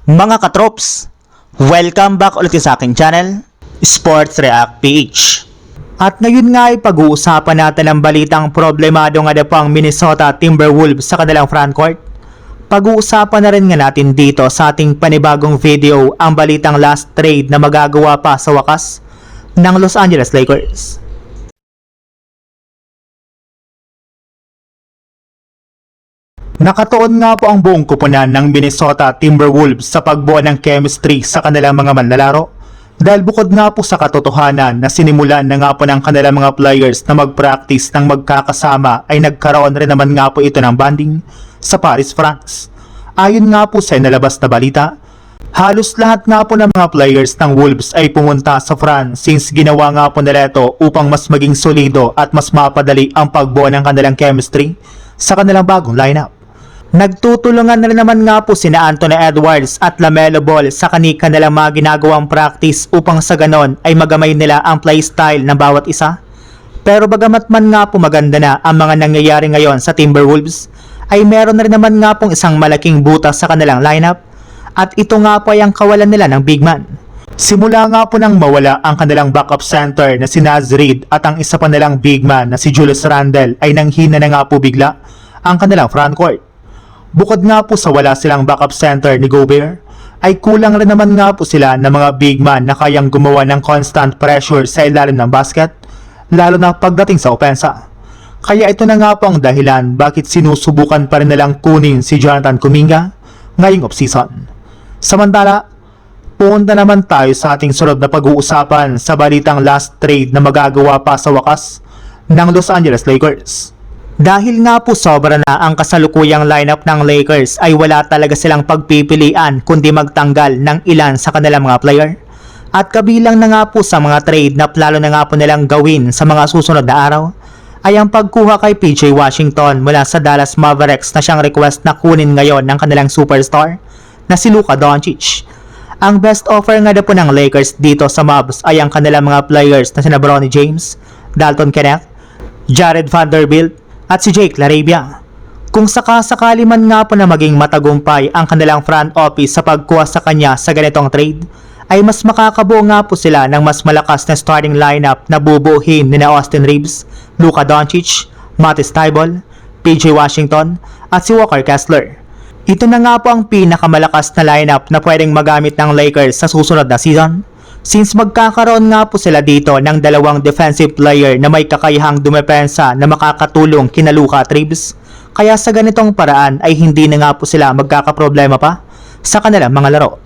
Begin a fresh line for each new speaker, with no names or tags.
Mga katrops, welcome back ulit sa aking channel, Sports React PH. At ngayon nga ay pag-uusapan natin ang balitang problemado nga po ang Minnesota Timberwolves sa kanilang frontcourt. Pag-uusapan na rin nga natin dito sa ating panibagong video ang balitang last trade na magagawa pa sa wakas ng Los Angeles Lakers. Nakatuon nga po ang buong kupunan ng Minnesota Timberwolves sa pagbuo ng chemistry sa kanilang mga manlalaro dahil bukod nga po sa katotohanan na sinimulan na nga po ng kanilang mga players na mag-practice ng magkakasama ay nagkaroon rin naman nga po ito ng bonding sa Paris, France. Ayon nga po sa inalabas na balita, halos lahat nga po ng mga players ng Wolves ay pumunta sa France since ginawa nga po nila ito upang mas maging solido at mas mapadali ang pagbuo ng kanilang chemistry sa kanilang bagong lineup. Nagtutulungan na rin naman nga po sina Anthony Edwards at LaMelo Ball sa kanilang mga ginagawang practice upang sa ganon ay magamay nila ang playstyle ng bawat isa. Pero bagamat man nga po maganda na ang mga nangyayari ngayon sa Timberwolves, ay meron na rin naman nga pong isang malaking butas sa kanilang lineup at ito nga po ay ang kawalan nila ng big man. Simula nga po nang mawala ang kanilang backup center na si Naz Reid at ang isa pa nilang big man na si Julius Randle ay nanghina na nga po bigla ang kanilang frontcourt. Bukod nga po sa wala silang backup center ni Gobert, ay kulang rin naman nga po sila ng mga big man na kayang gumawa ng constant pressure sa ilalim ng basket, lalo na pagdating sa opensa. Kaya ito na nga po ang dahilan bakit sinusubukan pa rin nilang kunin si Jonathan Kuminga ngayong offseason. Samantala, punta naman tayo sa ating sunod na pag-uusapan sa balitang last trade na magagawa pa sa wakas ng Los Angeles Lakers. Dahil nga po sobra na ang kasalukuyang lineup ng Lakers ay wala talaga silang pagpipilian kundi magtanggal ng ilan sa kanilang mga player. At kabilang na nga po sa mga trade na plano na nga po nilang gawin sa mga susunod na araw ay ang pagkuha kay PJ Washington mula sa Dallas Mavericks na siyang request na kunin ngayon ng kanilang superstar na si Luka Doncic. Ang best offer nga po ng Lakers dito sa Mavs ay ang kanilang mga players na sina Bronny James, Dalton Knecht, Jared Vanderbilt, at si Jake LaRavia. Kung sakasakali man nga po na maging matagumpay ang kanilang front office sa pagkuha sa kanya sa ganitong trade, ay mas makakabuo nga po sila ng mas malakas na starting lineup na bubuuhin ni Austin Reeves, Luka Doncic, Matisse Thybulle, PJ Washington, at si Walker Kessler. Ito na nga po ang pinakamalakas na lineup na pwedeng magamit ng Lakers sa susunod na season. Since magkakaroon nga po sila dito ng dalawang defensive player na may kakayahang dumepensa na makakatulong kina Luka at Reeves, kaya sa ganitong paraan ay hindi na nga po sila magkakaproblema pa sa kanilang mga laro.